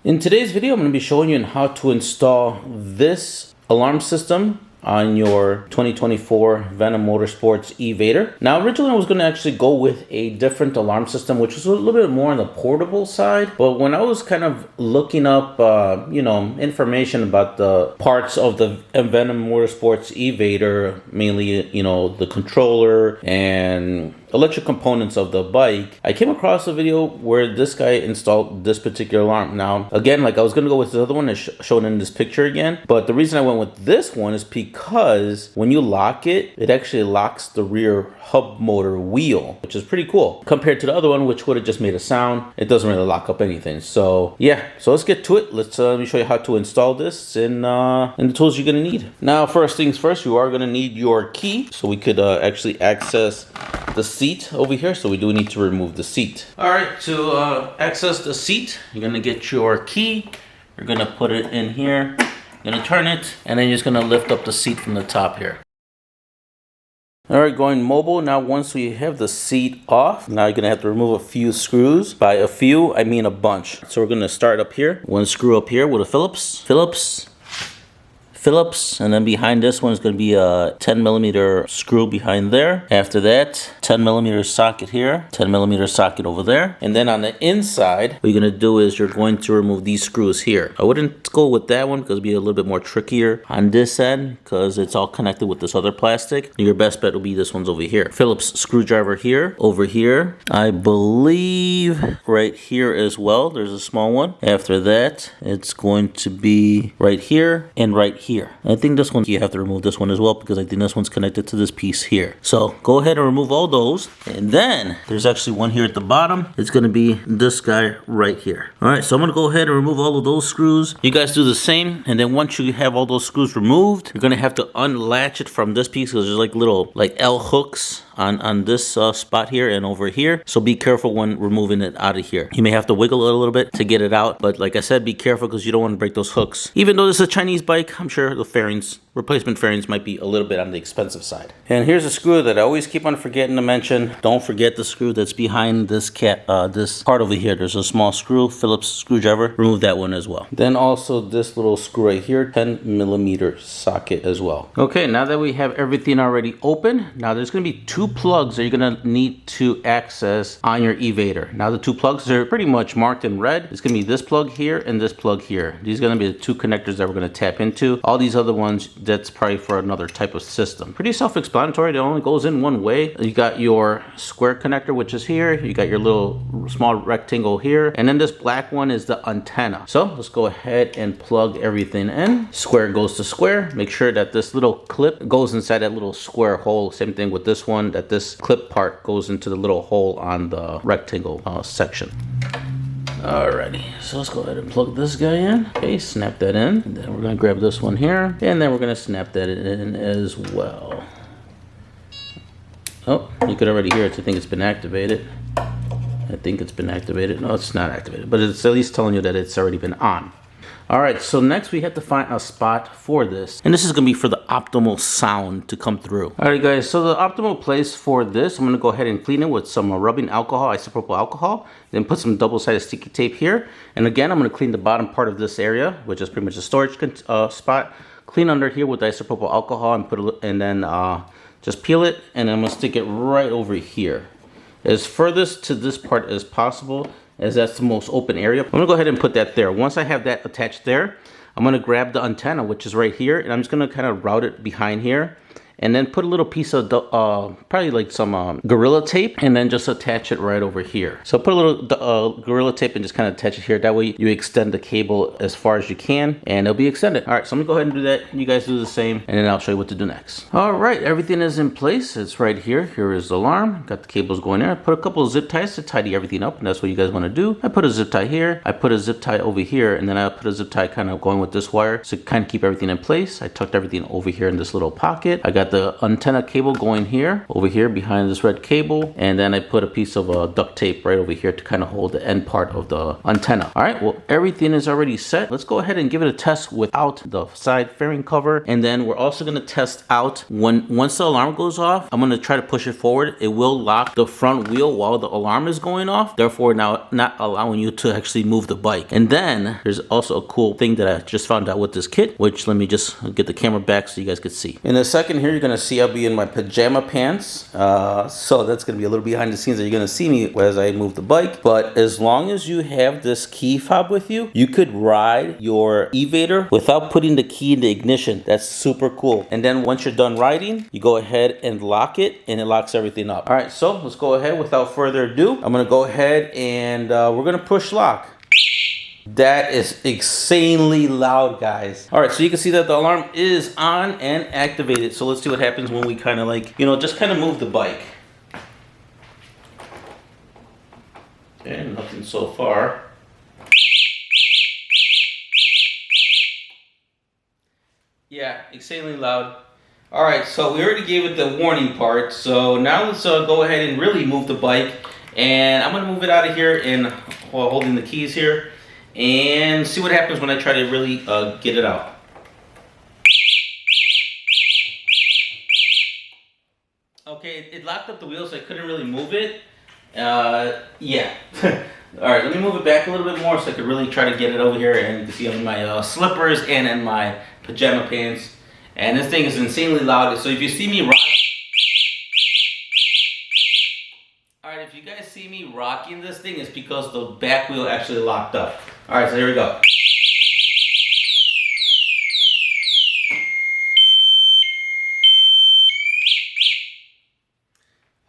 In today's video, I'm going to be showing you how to install this alarm system on your 2024 Venom Motorsports E-vader. Now, originally I was going to actually go with a different alarm system, which was a little bit more on the portable side. But when I was kind of looking up, information about the parts of the Venom Motorsports E-vader, mainly, the controller and electric components of the bike, I came across a video where this guy installed this particular alarm. Now, again, like I was going to go with the other one that's shown in this picture again, but the reason I went with this one is because when you lock it, it actually locks the rear hub motor wheel, which is pretty cool compared to the other one, which would have just made a sound. It doesn't really lock up anything. So yeah, so let's get to it. Let me show you how to install this and the tools you're going to need. Now, first things first, you are going to need your key so we could actually access the seat over here. So we do need to remove the seat. All right, to access the seat, you're going to get your key. You're going to put it in here. You're going to turn it, and then you're just going to lift up the seat from the top here. All right, going mobile. Now, once we have the seat off, now you're going to have to remove a few screws. By a few, I mean a bunch. So we're going to start up here. One screw up here with a Phillips, and then behind this one is going to be a 10mm screw behind there. After that, 10mm socket here, 10mm socket over there. And then on the inside, what you're going to do is you're going to remove these screws here. I wouldn't go with that one because it'd be a little bit more trickier on this end because it's all connected with this other plastic. Your best bet will be this one's over here. Phillips screwdriver here, over here. I believe right here as well. There's a small one. After that, it's going to be right here and right here. I think this one, you have to remove this one as well because I think this one's connected to this piece here. So go ahead and remove all those. And then there's actually one here at the bottom. It's going to be this guy right here. All right, so I'm going to go ahead and remove all of those screws. You guys do the same. And then once you have all those screws removed, you're going to have to unlatch it from this piece because there's like little L hooks on this spot here and over here. So be careful when removing it out of here. You may have to wiggle it a little bit to get it out, but like I said, be careful because you don't want to break those hooks. Even though this is a Chinese bike, I'm sure the fairings, replacement fairings, might be a little bit on the expensive side. And here's a screw that I always keep on forgetting to mention. Don't forget the screw that's behind this this part over here. There's a small screw, Phillips screwdriver. Remove that one as well. Then also this little screw right here, 10mm socket as well. Okay, now that we have everything already open, now there's going to be two plugs that you're going to need to access on your E-vader. Now the two plugs are pretty much marked in red. It's going to be this plug here and this plug here. These are going to be the two connectors that we're going to tap into. All these other ones, that's probably for another type of system. Pretty self-explanatory. It only goes in one way. You got your square connector, which is here. You got your little small rectangle here. And then this black one is the antenna. So let's go ahead and plug everything in. Square goes to square. Make sure that this little clip goes inside that little square hole. Same thing with this one, that this clip part goes into the little hole on the rectangle section. Alrighty, so let's go ahead and plug this guy in. Okay, snap that in. And then we're going to grab this one here. And then we're going to snap that in as well. Oh, you could already hear it. I think it's been activated. I think it's been activated. No, it's not activated. But it's at least telling you that it's already been on. Alright, so next we have to find a spot for this. And this is going to be for the optimal sound to come through. Alright guys, so the optimal place for this, I'm going to go ahead and clean it with some rubbing alcohol, isopropyl alcohol. Then put some double-sided sticky tape here. And again, I'm going to clean the bottom part of this area, which is pretty much the storage spot. Clean under here with isopropyl alcohol and then just peel it. And I'm going to stick it right over here. As furthest to this part as possible, as that's the most open area. I'm going to go ahead and put that there. Once I have that attached there, I'm going to grab the antenna, which is right here, and I'm just going to kind of route it behind here. And then put a little piece of, probably like some Gorilla Tape, and then just attach it right over here. So put a little Gorilla Tape and just kind of attach it here. That way you extend the cable as far as you can, and it'll be extended. All right, so I'm gonna go ahead and do that. You guys do the same, and then I'll show you what to do next. All right, everything is in place. It's right here. Here is the alarm. Got the cables going there. I put a couple of zip ties to tidy everything up, and that's what you guys want to do. I put a zip tie here. I put a zip tie over here, and then I put a zip tie kind of going with this wire to kind of keep everything in place. I tucked everything over here in this little pocket. I got the antenna cable going here, over here behind this red cable, and then I put a piece of duct tape right over here to kind of hold the end part of the antenna. All right, well, everything is already set. Let's go ahead and give it a test without the side fairing cover, and then we're also going to test out once the alarm goes off. I'm going to try to push it forward. It will lock the front wheel while the alarm is going off, therefore now not allowing you to actually move the bike. And then there's also a cool thing that I just found out with this kit, which let me just get the camera back so you guys could see. In a second here, you're going to see I'll be in my pajama pants, so that's going to be a little behind the scenes that you're going to see me as I move the bike. But as long as you have this key fob with you, you could ride your E-vader without putting the key in the ignition. That's super cool. And then once you're done riding, you go ahead and lock it, and it locks everything up. All right, so let's go ahead. Without further ado, I'm going to go ahead and we're going to push lock. That is insanely loud, guys. All right, so you can see that the alarm is on and activated. So let's see what happens when we kind of like, you know, just kind of move the bike. Okay, nothing so far. Yeah, insanely loud. All right, so we already gave it the warning part. So now let's go ahead and really move the bike. And I'm gonna move it out of here and while holding the keys here, and see what happens when I try to really get it out. Okay, it locked up the wheel, so I couldn't really move it. Yeah. All right, let me move it back a little bit more so I could really try to get it over here. And you can see I'm in my slippers and in my pajama pants. And this thing is insanely loud. So if you see me rock, all right, if you guys see me rocking this thing, it's because the back wheel actually locked up. All right, so here we go.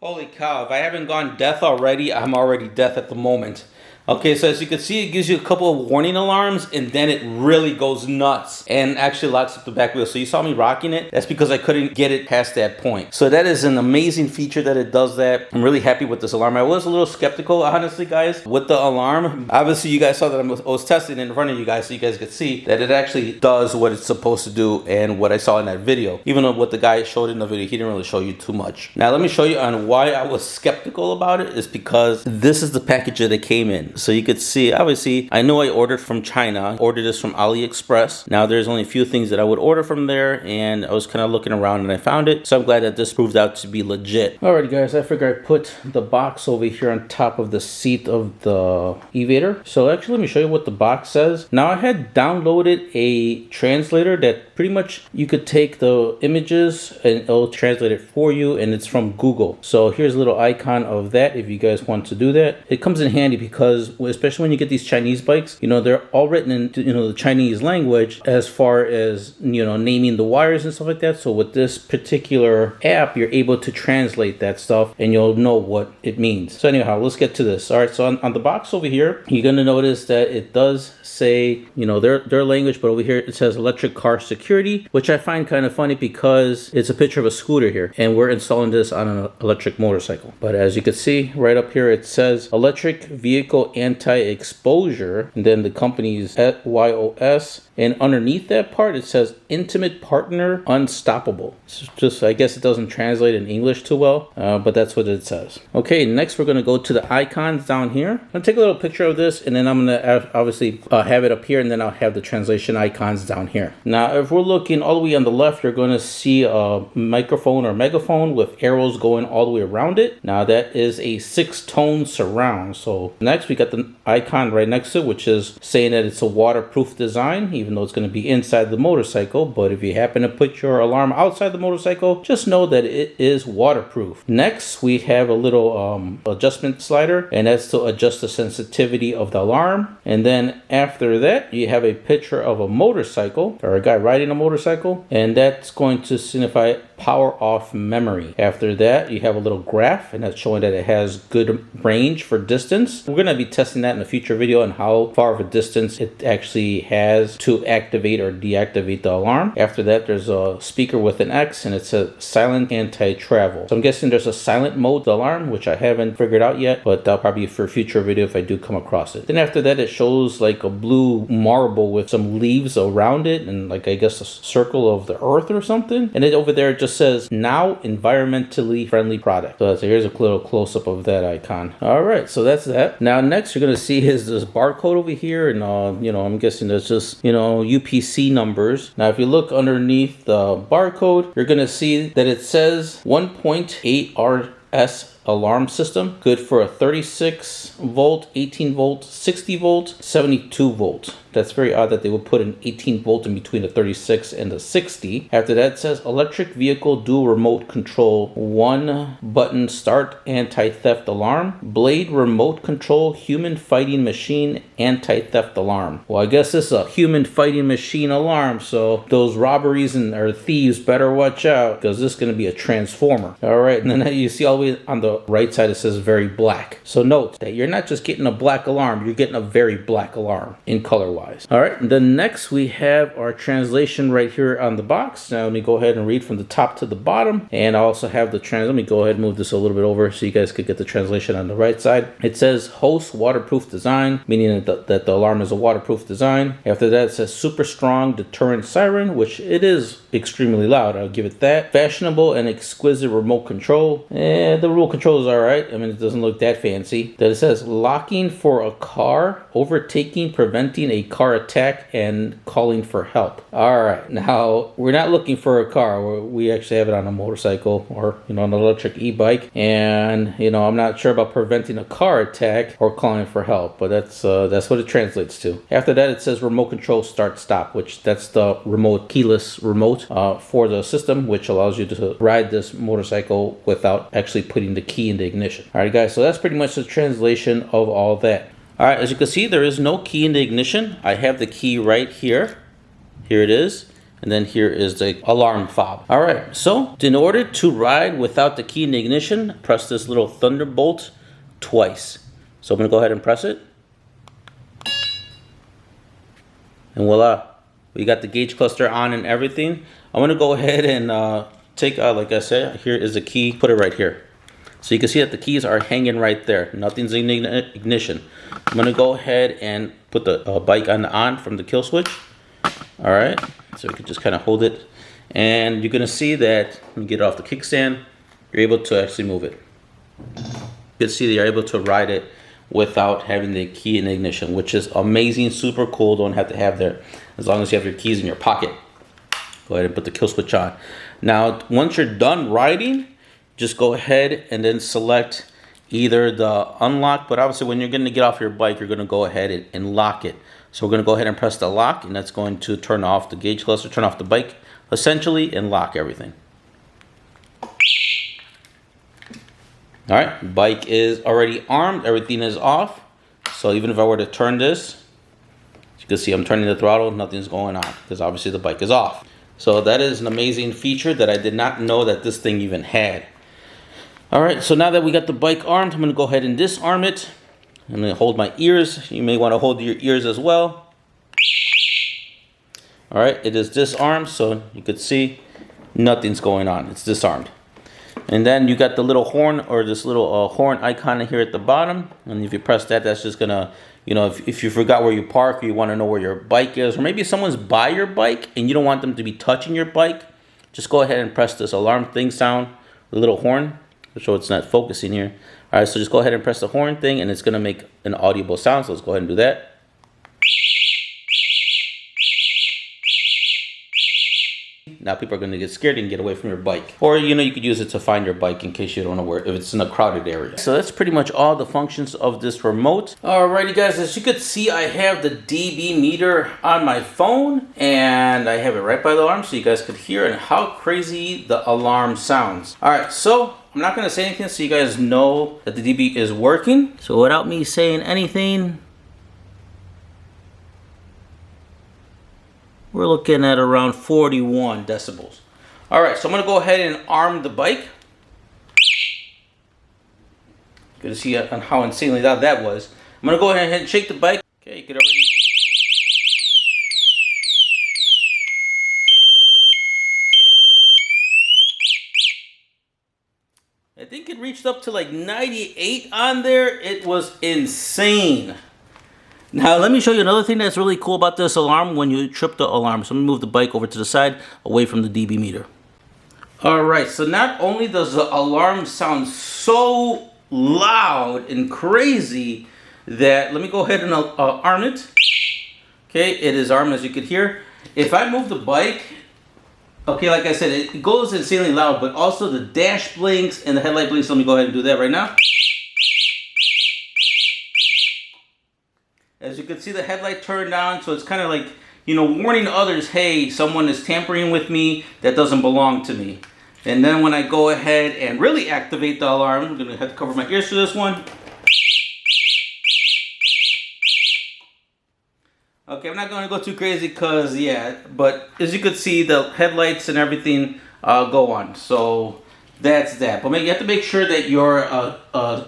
Holy cow, if I haven't gone deaf already, I'm already deaf at the moment. Okay, so as you can see, it gives you a couple of warning alarms, and then it really goes nuts and actually locks up the back wheel. So you saw me rocking it. That's because I couldn't get it past that point. So that is an amazing feature that it does that. I'm really happy with this alarm. I was a little skeptical, honestly, guys, with the alarm. Obviously, you guys saw that I was testing in front of you guys so you guys could see that it actually does what it's supposed to do and what I saw in that video. Even though what the guy showed in the video, he didn't really show you too much. Now, let me show you on why I was skeptical about it. Is because this is the package that it came in. So you could see, obviously, I know I ordered from China. I ordered this from AliExpress. Now there's only a few things that I would order from there, and I was kind of looking around and I found it. So I'm glad that this proved out to be legit. Alright guys, I figure I put the box over here on top of the seat of the E-vader. So actually, let me show you what the box says. Now I had downloaded a translator that pretty much you could take the images and it'll translate it for you, and it's from Google. So here's a little icon of that if you guys want to do that. It comes in handy because especially when you get these Chinese bikes, you know, they're all written in, you know, the Chinese language as far as, you know, naming the wires and stuff like that. So with this particular app, you're able to translate that stuff and you'll know what it means. So anyhow, let's get to this. All right, so on the box over here, you're going to notice that it does say, you know, their language, but over here it says electric car security, which I find kind of funny because it's a picture of a scooter here and we're installing this on an electric motorcycle. But as you can see right up here, it says electric vehicle anti-exposure, and then the company's YOS, and underneath that part it says intimate partner unstoppable. It's just, I guess it doesn't translate in English too well, but that's what it says. Okay, next we're going to go to the icons down here. I'm going to take a little picture of this, and then I'm going to obviously have it up here, and then I'll have the translation icons down here. Now if we're looking all the way on the left, you're going to see a microphone or megaphone with arrows going all the way around it. Now that is a 6-tone surround. So next we got the icon right next to it, which is saying that it's a waterproof design, even though it's going to be inside the motorcycle. But if you happen to put your alarm outside the motorcycle, just know that it is waterproof. Next we have a little adjustment slider, and that's to adjust the sensitivity of the alarm. And then after that you have a picture of a motorcycle or a guy riding a motorcycle, and that's going to signify power off memory. After that you have a little graph, and that's showing that it has good range for distance. We're going to be testing that in a future video on how far of a distance it actually has to activate or deactivate the alarm. After that there's a speaker with an X, and it says silent anti-travel. So I'm guessing there's a silent mode to the alarm, which I haven't figured out yet, but that'll probably be for a future video if I do come across it. Then after that it shows like a blue marble with some leaves around it, and like I guess a circle of the earth or something. And then over there it just says now environmentally friendly product. So here's a little close-up of that icon. All right, so that's that. Now next you're gonna see is this barcode over here, and I'm guessing that's just UPC numbers. Now if you look underneath the barcode, you're gonna see that it says 1.8 RS alarm system, good for a 36 volt, 18 volt, 60 volt, 72 volt. That's very odd that they would put an 18 volt in between the 36 and the 60. After that, it says electric vehicle dual remote control, 1 button start anti-theft alarm, blade remote control human fighting machine anti-theft alarm. Well, I guess this is a human fighting machine alarm, so those robberies or thieves better watch out, because this is going to be a transformer. All right, and then you see all the way on the right side it says very black. So note that you're not just getting a black alarm, you're getting a very black alarm in color wise. All right, and then next we have our translation right here on the box. Now let me go ahead and read from the top to the bottom, and I also have the let me go ahead and move this a little bit over so you guys could get the translation on the right side. It says host waterproof design, meaning that the alarm is a waterproof design. After that, it says super strong deterrent siren, which it is extremely loud, I'll give it that. Fashionable and exquisite remote control. The remote control is all right. I mean, it doesn't look that fancy. Then it says locking for a car, overtaking, preventing a car attack, and calling for help. All right, now we're not looking for a car. We actually have it on a motorcycle or an electric e-bike, and I'm not sure about preventing a car attack or calling for help, but that's what it translates to. After that, it says remote control start stop, which that's the remote keyless remote for the system, which allows you to ride this motorcycle without actually putting the key in the ignition. All right, guys, so that's pretty much the translation of all that. All right, as you can see, there is no key in the ignition. I have the key right here. Here it is. And then here is the alarm fob. All right, so in order to ride without the key in the ignition, press this little thunderbolt twice. So I'm gonna go ahead and press it. And voila, we got the gauge cluster on and everything. I'm gonna go ahead and take out, like I said, here is the key, put it right here. So you can see that the keys are hanging right there. Nothing's in ignition. I'm gonna go ahead and put the bike on from the kill switch. All right, so you can just kind of hold it. And you're gonna see that when you get it off the kickstand, you're able to actually move it. You can see that you're able to ride it without having the key in the ignition, which is amazing, super cool. Don't have to have there, as long as you have your keys in your pocket. Go ahead and put the kill switch on. Now, once you're done riding, just go ahead and then select either the unlock, but obviously when you're going to get off your bike, you're going to go ahead and lock it. So we're going to go ahead and press the lock, and that's going to turn off the gauge cluster, turn off the bike, essentially, and lock everything. All right, bike is already armed, everything is off. So even if I were to turn this, you can see I'm turning the throttle, nothing's going on, because obviously the bike is off. So that is an amazing feature that I did not know that this thing even had. All right, so now that we got the bike armed, I'm gonna go ahead and disarm it. I'm gonna hold my ears. You may wanna hold your ears as well. All right, it is disarmed, so you could see nothing's going on, it's disarmed. And then you got the little horn, or this little horn icon here at the bottom. And if you press that, that's just gonna, if you forgot where you park, or you wanna know where your bike is, or maybe someone's by your bike and you don't want them to be touching your bike, just go ahead and press this alarm thing sound, the little horn, so it's not focusing here. All right, so just go ahead and press the horn thing, and it's gonna make an audible sound, so let's go ahead and do that. Now people are going to get scared and get away from your bike. Or, you could use it to find your bike in case you don't know where, if it's in a crowded area. So that's pretty much all the functions of this remote. Alrighty guys, as you could see, I have the dB meter on my phone, and I have it right by the alarm so you guys could hear and how crazy the alarm sounds. Alright, so I'm not going to say anything so you guys know that the dB is working. So without me saying anything, we're looking at around 41 decibels. All right, so I'm gonna go ahead and arm the bike. Good to see on how insanely loud that was. I'm gonna go ahead and shake the bike. Okay, you can already. I think it reached up to like 98 on there. It was insane. Now let me show you another thing that's really cool about this alarm when you trip the alarm. So let me move the bike over to the side, away from the dB meter. Alright, so not only does the alarm sound so loud and crazy that, let me go ahead and arm it. Okay, it is armed, as you could hear. If I move the bike, okay, like I said, it goes insanely loud, but also the dash blinks and the headlight blinks. Let me go ahead and do that right now. As you can see, the headlight turned on, so it's kind of like, you know, warning others, hey, someone is tampering with me that doesn't belong to me. And then when I go ahead and really activate the alarm, I'm going to have to cover my ears for this one. Okay, I'm not going to go too crazy because, yeah, but as you can see, the headlights and everything go on. So that's that. But you have to make sure that your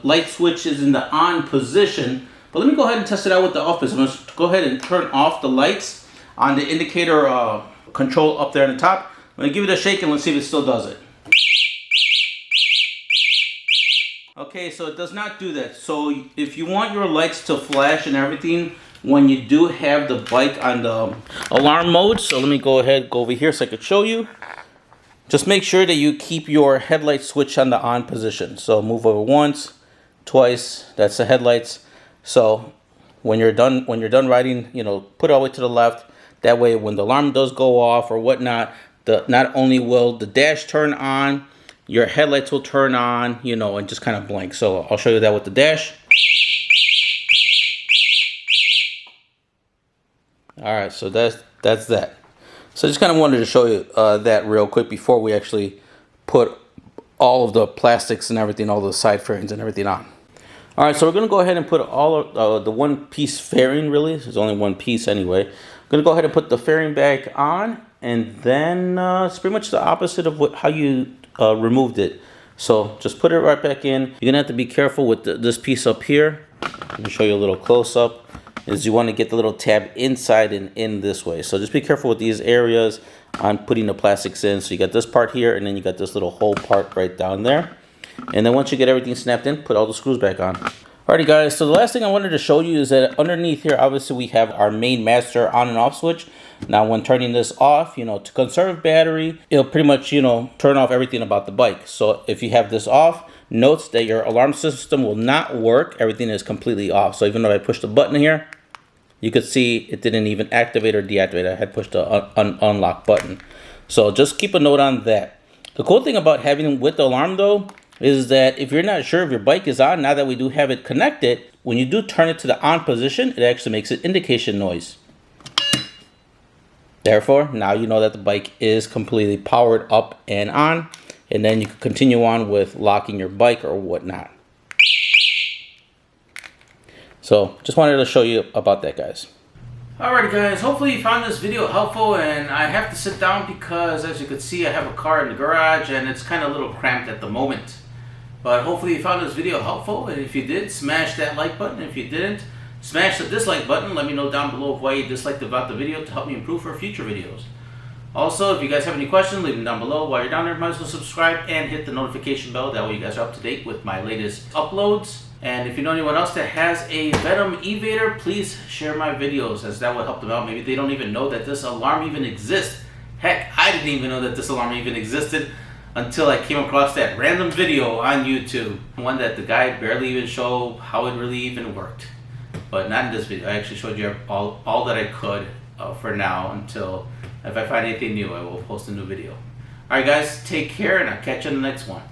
light switch is in the on position. But let me go ahead and test it out with the off position. I'm going to go ahead and turn off the lights on the indicator control up there on the top. I'm going to give it a shake and let's see if it still does it. Okay, so it does not do that. So if you want your lights to flash and everything when you do have the bike on the alarm mode, so let me go ahead, go over here so I could show you. Just make sure that you keep your headlight switch on the on position. So move over once, twice, that's the headlights. So when you're done riding, you know, put it all the way to the left. That way when the alarm does go off or whatnot, not only will the dash turn on, your headlights will turn on, you know, and just kind of blink. So I'll show you that with the dash. All right, so that's that. So I just kind of wanted to show you that real quick before we actually put all of the plastics and everything, all the side fairings and everything on. All right, so we're going to go ahead and put all of the one-piece fairing, really. There's only one piece anyway. I'm going to go ahead and put the fairing back on, and then it's pretty much the opposite of how you removed it. So just put it right back in. You're going to have to be careful with this piece up here. Let me show you a little close-up. Is you want to get the little tab inside and in this way. So just be careful with these areas on putting the plastics in. So you got this part here, and then you got this little hole part right down there. And then once you get everything snapped in, put all the screws back on. Alrighty guys, so the last thing I wanted to show you is that underneath here, obviously we have our main master on and off switch. Now when turning this off, you know, to conserve battery, it'll pretty much, you know, turn off everything about the bike. So if you have this off, note that your alarm system will not work. Everything is completely off. So even though I pushed the button here, you could see it didn't even activate or deactivate. I had pushed the unlock button. So just keep a note on that. The cool thing about having with the alarm though, is that if you're not sure if your bike is on, now that we do have it connected, when you do turn it to the on position, it actually makes an indication noise. Therefore, now you know that the bike is completely powered up and on, and then you can continue on with locking your bike or whatnot. So just wanted to show you about that, guys. Alright guys, hopefully you found this video helpful, and I have to sit down because as you can see I have a car in the garage and it's kind of a little cramped at the moment. But hopefully you found this video helpful, and if you did, smash that like button. If you didn't, smash the dislike button. Let me know down below why you disliked about the video to help me improve for future videos. Also, if you guys have any questions, leave them down below. While you're down there, might as well subscribe and hit the notification bell. That way you guys are up to date with my latest uploads. And if you know anyone else that has a Venom E-vader, please share my videos, as that will help them out. Maybe they don't even know that this alarm even exists. Heck, I didn't even know that this alarm even existed until I came across that random video on YouTube. One that the guy barely even showed how it really even worked. But not in this video. I actually showed you all that I could for now, until if I find anything new, I will post a new video. Alright guys, take care, and I'll catch you in the next one.